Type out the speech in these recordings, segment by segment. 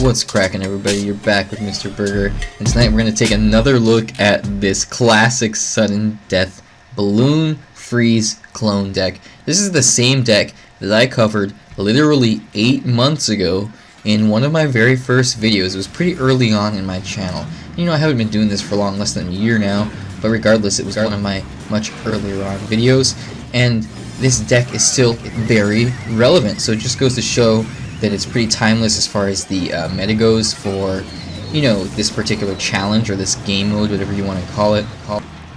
What's cracking, everybody? You're back with Mr. Berger, and tonight we're going to take another look at this classic sudden death balloon freeze clone deck. This is the same deck that I covered literally 8 months ago in one of my very first videos. It was pretty early on in my channel. You know, I haven't been doing this for long, less than a year now, but regardless, it was one of my much earlier on videos, and this deck is still very relevant. So it just goes to show that it's pretty timeless as far as the meta goes for, you know, this particular challenge or this game mode, whatever you want to call it,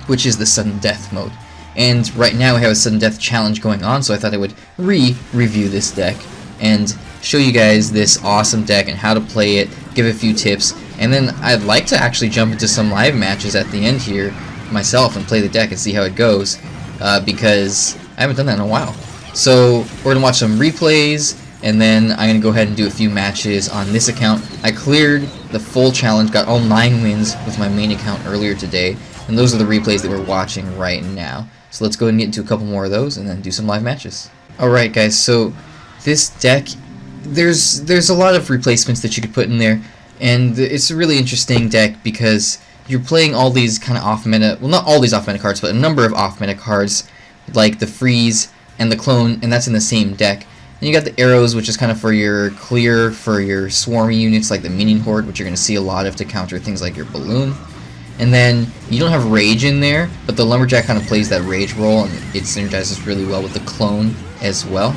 which is the sudden death mode. And right now we have a sudden death challenge going on, so I thought I would review this deck and show you guys this awesome deck and how to play it, give a few tips, and then I'd like to actually jump into some live matches at the end here myself and play the deck and see how it goes, because I haven't done that in a while. So we're going to watch some replays, and then I'm going to go ahead and do a few matches on this account. I cleared the full challenge, got all 9 wins with my main account earlier today, and those are the replays that we're watching right now. So let's go ahead and get into a couple more of those and then do some live matches. Alright guys, so this deck, there's a lot of replacements that you could put in there, and it's a really interesting deck because you're playing all these kind of off-meta, well, not all these off-meta cards, but a number of off-meta cards, like the freeze and the clone, and that's in the same deck. Then you got the arrows, which is kind of for your clear, for your swarmy units like the minion horde, which you're going to see a lot of to counter things like your balloon. And then you don't have rage in there, but the lumberjack kind of plays that rage role, and it synergizes really well with the clone as well.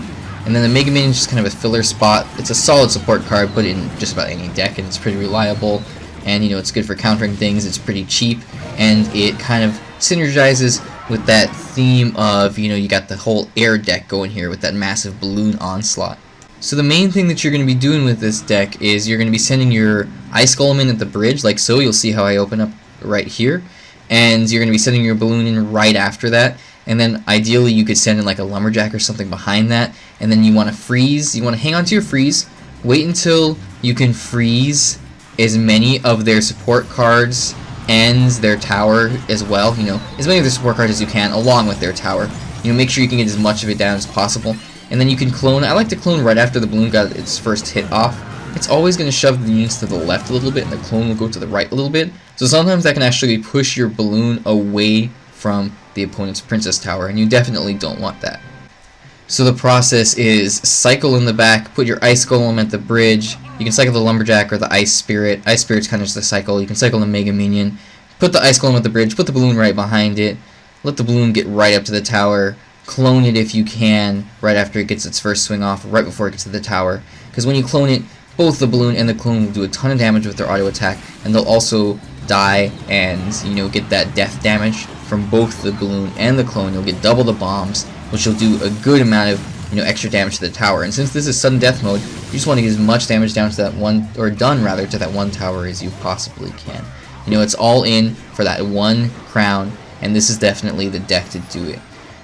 And then the mega minion is just kind of a filler spot. It's a solid support card, put it in just about any deck, and it's pretty reliable. And you know, it's good for countering things. It's pretty cheap, and it kind of synergizes with that theme of, you know, you got the whole air deck going here with that massive balloon onslaught. So the main thing that you're going to be doing with this deck is you're going to be sending your ice golem in at the bridge, like so. You'll see how I open up right here, and you're going to be sending your balloon in right after that, and then ideally you could send in like a lumberjack or something behind that, and then you want to freeze, you want to hang on to your freeze, wait until you can freeze as many of their support cards and their tower as well, you know, as many of their support cards as you can along with their tower. You know, make sure you can get as much of it down as possible, and then you can clone. I like to clone right after the balloon got its first hit off. It's always going to shove the units to the left a little bit, and the clone will go to the right a little bit, so sometimes that can actually push your balloon away from the opponent's princess tower, and you definitely don't want that. So the process is cycle in the back, put your ice golem at the bridge. You can cycle the lumberjack or the ice spirit. Ice spirit's kind of just a cycle. You can cycle the mega minion, put the ice golem at the bridge, put the balloon right behind it, let the balloon get right up to the tower, clone it if you can right after it gets its first swing off, right before it gets to the tower, because when you clone it, both the balloon and the clone will do a ton of damage with their auto attack, and they'll also die and, you know, get that death damage from both the balloon and the clone. You'll get double the bombs, which will do a good amount of, you know, extra damage to the tower. And since this is sudden death mode, you just want to get as much damage down to that one, or done rather, to that one tower as you possibly can. You know, it's all in for that one crown, and this is definitely the deck to do it.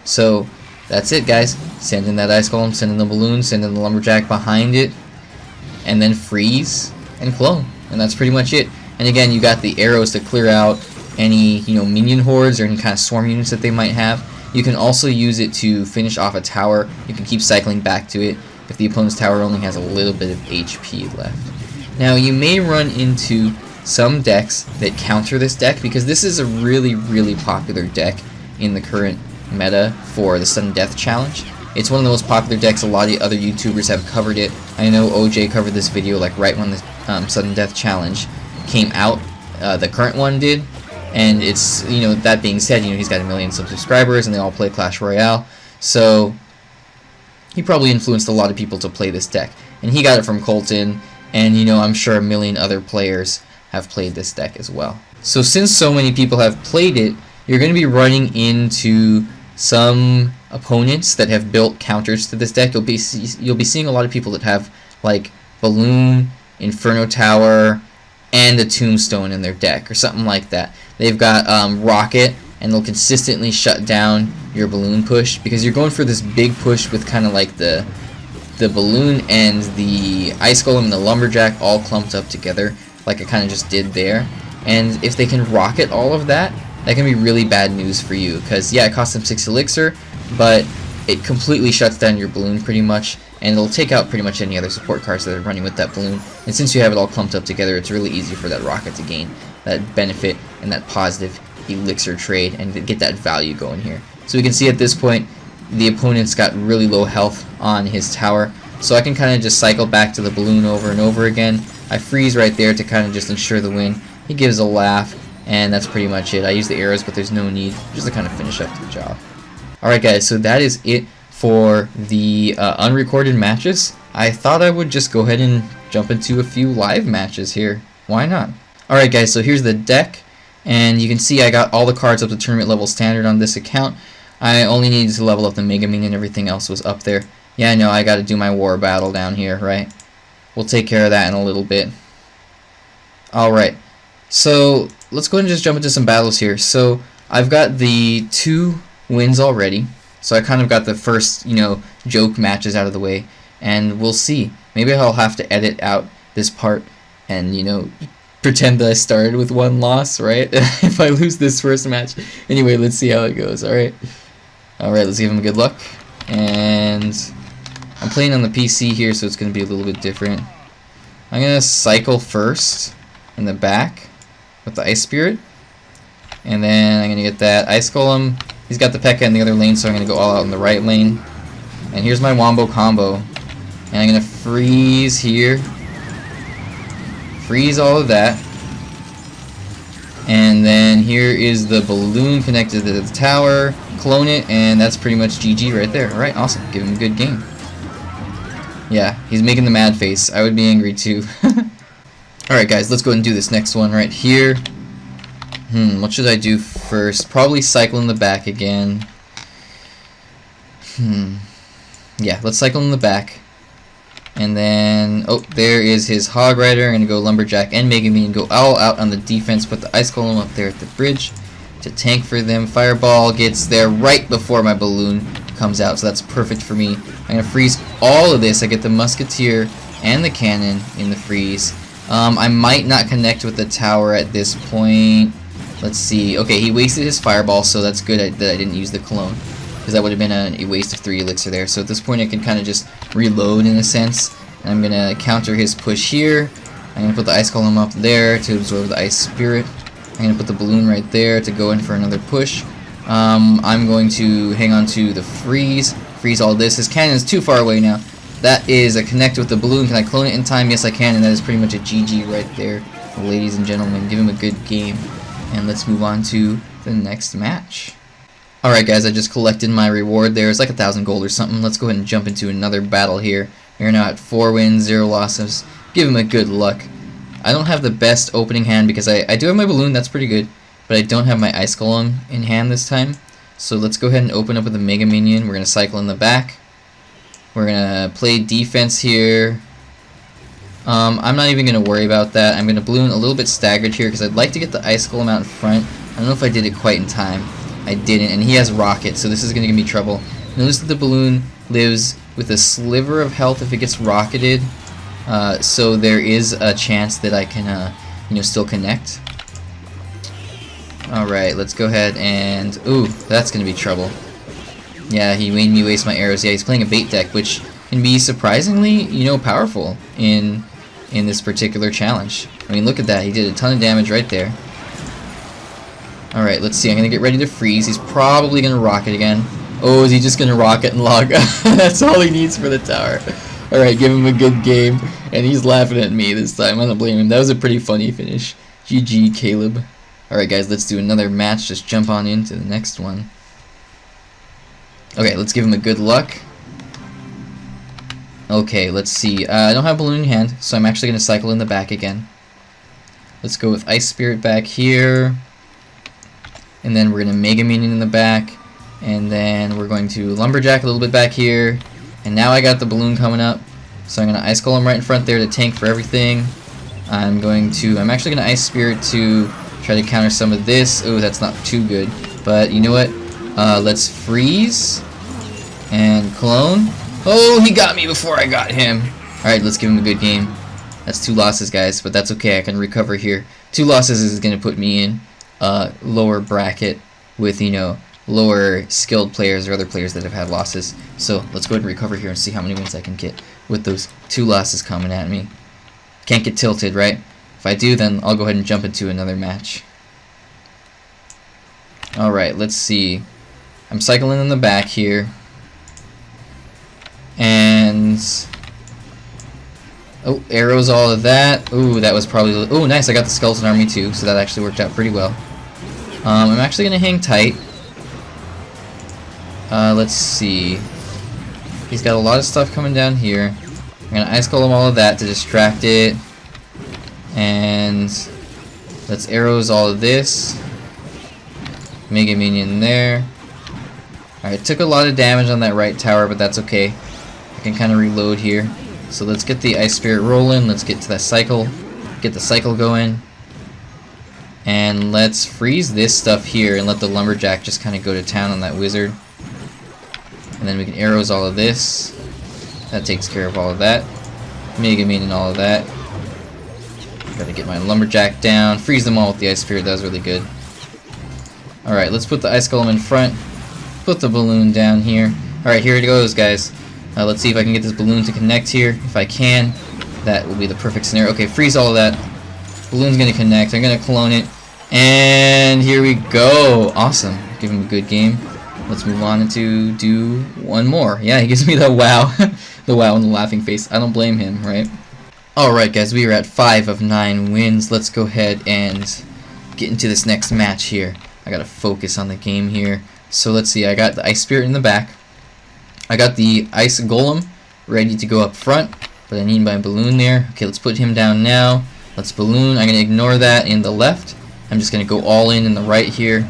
So that's it, guys. Send in that ice golem, send in the balloon, send in the lumberjack behind it, and then freeze and clone, and that's pretty much it. And again, you got the arrows to clear out any, you know, minion hordes or any kind of swarm units that they might have. You can also use it to finish off a tower. You can keep cycling back to it if the opponent's tower only has a little bit of HP left. Now, you may run into some decks that counter this deck, because this is a really popular deck in the current meta for the sudden death challenge. It's one of the most popular decks. A lot of other YouTubers have covered it. I know OJ covered this video like right when the sudden death challenge came out. The current one did, and it's, you know, that being said, you know, he's got 1 million subscribers and they all play Clash Royale, so he probably influenced a lot of people to play this deck, and he got it from Colton, and, you know, I'm sure 1 million other players have played this deck as well. So since so many people have played it, you're going to be running into some opponents that have built counters to this deck. You'll be seeing a lot of people that have like balloon, inferno tower, and a tombstone in their deck or something like that. They've got rocket, and they'll consistently shut down your balloon push, because you're going for this big push with kind of like the balloon and the ice golem and the lumberjack all clumped up together, like I kind of just did there. And if they can rocket all of that, that can be really bad news for you, because yeah, it costs them 6 elixir, but it completely shuts down your balloon pretty much, and it'll take out pretty much any other support cards that are running with that balloon. And since you have it all clumped up together, it's really easy for that rocket to gain that benefit and that positive elixir trade and to get that value going here. So we can see at this point the opponent's got really low health on his tower, so I can kind of just cycle back to the balloon over and over again. I freeze right there to kind of just ensure the win. He gives a laugh, and that's pretty much it. I use the arrows, but there's no need, just to kind of finish up the job. Alright guys, so that is it for the unrecorded matches. I thought I would just go ahead and jump into a few live matches here. Why not? Alright guys, so here's the deck, and you can see I got all the cards up to tournament level standard on this account. I only needed to level up the Mega Minion, everything else was up there. Yeah, I know, I gotta do my war battle down here, right? We'll take care of that in a little bit. Alright, so let's go ahead and just jump into some battles here. So I've got the 2 wins already, so I kind of got the first, joke matches out of the way, and we'll see. Maybe I'll have to edit out this part and, pretend that I started with 1 loss, right? If I lose this first match. Anyway, let's see how it goes, alright? Alright, let's give him good luck. And I'm playing on the PC here, so it's going to be a little bit different. I'm going to cycle first in the back with the Ice Spirit. And then I'm going to get that Ice Golem. He's got the P.E.K.K.A. in the other lane, so I'm going to go all out in the right lane. And here's my Wombo combo. And I'm going to freeze here. Freeze all of that. And then here is the balloon connected to the tower. Clone it, and that's pretty much GG right there. Alright, awesome. Give him a good game. Yeah, he's making the mad face. I would be angry too. Alright guys, let's go ahead and do this next one right here. What should I do first? Probably cycle in the back again. Yeah, let's cycle in the back. And then, oh, there is his Hog Rider. I'm going to go Lumberjack and Mega Minion, go all out on the defense, put the Ice Golem up there at the bridge to tank for them. Fireball gets there right before my balloon comes out, so that's perfect for me. I'm going to freeze all of this. I get the Musketeer and the Cannon in the freeze. I might not connect with the tower at this point. Let's see. Okay, he wasted his Fireball, so that's good that I didn't use the Clone, because that would have been a waste of 3 elixir there. So at this point I can kind of just reload in a sense. And I'm going to counter his push here. I'm going to put the Ice Golem up there to absorb the Ice Spirit. I'm going to put the balloon right there to go in for another push. I'm going to hang on to the freeze. Freeze all this. His cannon is too far away now. That is a connect with the balloon. Can I clone it in time? Yes, I can, and that is pretty much a GG right there. Ladies and gentlemen, give him a good game. And let's move on to the next match. Alright guys, I just collected my reward there. It's like 1,000 gold or something. Let's go ahead and jump into another battle here. We're now at 4 wins, 0 losses. Give him a good luck. I don't have the best opening hand because I do have my balloon, that's pretty good. But I don't have my Ice Golem in hand this time. So let's go ahead and open up with the Mega Minion. We're going to cycle in the back. We're going to play defense here. I'm not even going to worry about that. I'm going to balloon a little bit staggered here because I'd like to get the Ice Golem out in front. I don't know if I did it quite in time. I didn't, and he has Rocket, so this is going to give me trouble. Notice that the balloon lives with a sliver of health if it gets rocketed, so there is a chance that I can, still connect. Alright, let's go ahead and... Ooh, that's going to be trouble. Yeah, he made me waste my arrows. Yeah, he's playing a bait deck, which can be surprisingly, powerful in this particular challenge. I mean, look at that. He did a ton of damage right there. Alright, let's see. I'm going to get ready to freeze. He's probably going to rocket again. Oh, is he just going to rocket and log? That's all he needs for the tower. Alright, give him a good game. And he's laughing at me this time. I don't blame him. That was a pretty funny finish. GG, Caleb. Alright, guys, let's do another match. Just jump on into the next one. Okay, let's give him a good luck. Okay, let's see. I don't have balloon in hand, so I'm actually going to cycle in the back again. Let's go with Ice Spirit back here. And then we're going to Mega Minion in the back. And then we're going to Lumberjack a little bit back here. And now I got the balloon coming up. So I'm going to Ice Golem right in front there to tank for everything. I'm actually going to Ice Spirit to try to counter some of this. Oh, that's not too good. But you know what? Let's freeze. And clone. Oh, he got me before I got him. Alright, let's give him a good game. That's 2 losses, guys. But that's okay. I can recover here. 2 losses is going to put me in lower bracket with, lower skilled players or other players that have had losses. So let's go ahead and recover here and see how many wins I can get with those 2 losses coming at me. Can't get tilted, right? If I do, then I'll go ahead and jump into another match. Alright, let's see. I'm cycling in the back here. And... oh, arrows, all of that. Ooh, that was probably... ooh, nice, I got the skeleton army too, so that actually worked out pretty well. I'm actually going to hang tight. Let's see. He's got a lot of stuff coming down here. I'm going to ice golem all of that to distract it. And let's arrows all of this. Mega minion there. Alright, took a lot of damage on that right tower, but that's okay. I can kind of reload here. So let's get the ice spirit rolling. Let's get to that cycle. Get the cycle going. And let's freeze this stuff here and let the lumberjack just kind of go to town on that wizard. And then we can arrows all of this. That takes care of all of that. Mega minion all of that. Gotta get my lumberjack down. Freeze them all with the ice spirit. That was really good. Alright, let's put the ice golem in front. Put the balloon down here. Alright, here it goes, guys. Let's see if I can get this balloon to connect here. If I can, that will be the perfect scenario. Okay, freeze all of that. Balloon's gonna connect. I'm gonna clone it. And here we go. Awesome. Give him a good game. Let's move on to do one more. Yeah, he gives me the wow. The wow and the laughing face. I don't blame him, right? Alright, guys, we are at 5 of 9 wins. Let's go ahead and get into this next match here. I gotta focus on the game here. So let's see, I got the ice spirit in the back. I got the ice golem ready to go up front, but I need my balloon there. Okay, let's put him down now. Let's balloon. I'm gonna ignore that in the left. I'm just gonna go all in the right here.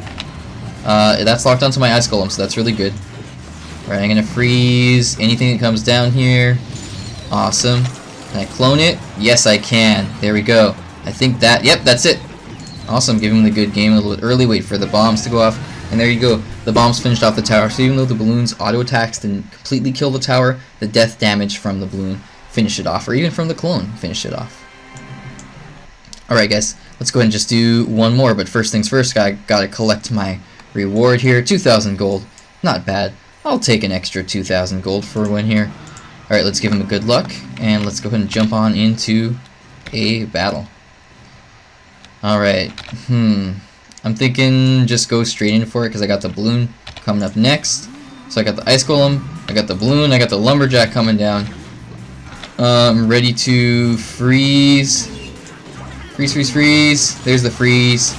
That's locked onto my ice golem, so that's really good. Alright, I'm gonna freeze anything that comes down here. Awesome. Can I clone it? Yes, I can. There we go. I think that, yep, that's it. Awesome, give him the good game a little bit early, wait for the bombs to go off, and there you go. The bombs finished off the tower, so even though the balloon's auto attacks didn't completely kill the tower, the death damage from the balloon finished it off, or even from the clone finished it off. Alright guys, let's go ahead and just do one more, but first things first, I gotta collect my reward here. 2,000 gold, not bad. I'll take an extra 2,000 gold for a win here. Alright, let's give him a good luck, and let's go ahead and jump on into a battle. Alright, I'm thinking just go straight in for it because I got the balloon coming up next. So I got the ice golem, I got the balloon, I got the lumberjack coming down. I'm ready to freeze. Freeze, freeze, freeze. There's the freeze.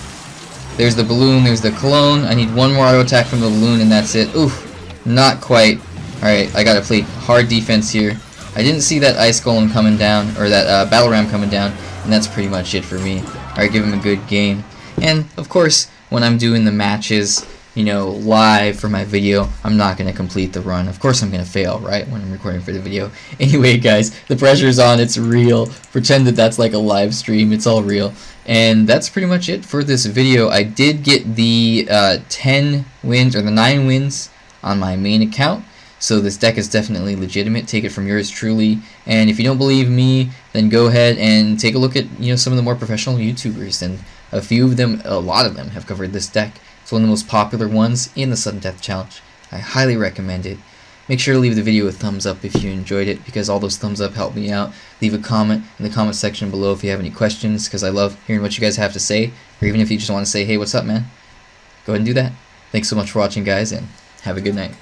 There's the balloon, there's the clone. I need one more auto attack from the balloon and that's it. Oof, not quite. Alright, I gotta play hard defense here. I didn't see that ice golem coming down, or that battle ram coming down, and that's pretty much it for me. Alright, give him a good game. And, of course, when I'm doing the matches, you know, live for my video, I'm not going to complete the run. Of course I'm going to fail, right, when I'm recording for the video. Anyway, guys, the pressure's on, it's real. Pretend that that's like a live stream, it's all real. And that's pretty much it for this video. I did get the 10 wins, or the 9 wins on my main account. So this deck is definitely legitimate. Take it from yours truly. And if you don't believe me, then go ahead and take a look at, you know, some of the more professional YouTubers. And a few of them, a lot of them, have covered this deck. It's one of the most popular ones in the Sudden Death Challenge. I highly recommend it. Make sure to leave the video a thumbs up if you enjoyed it, because all those thumbs up help me out. Leave a comment in the comment section below if you have any questions, because I love hearing what you guys have to say. Or even if you just want to say, hey, what's up, man? Go ahead and do that. Thanks so much for watching, guys, and have a good night.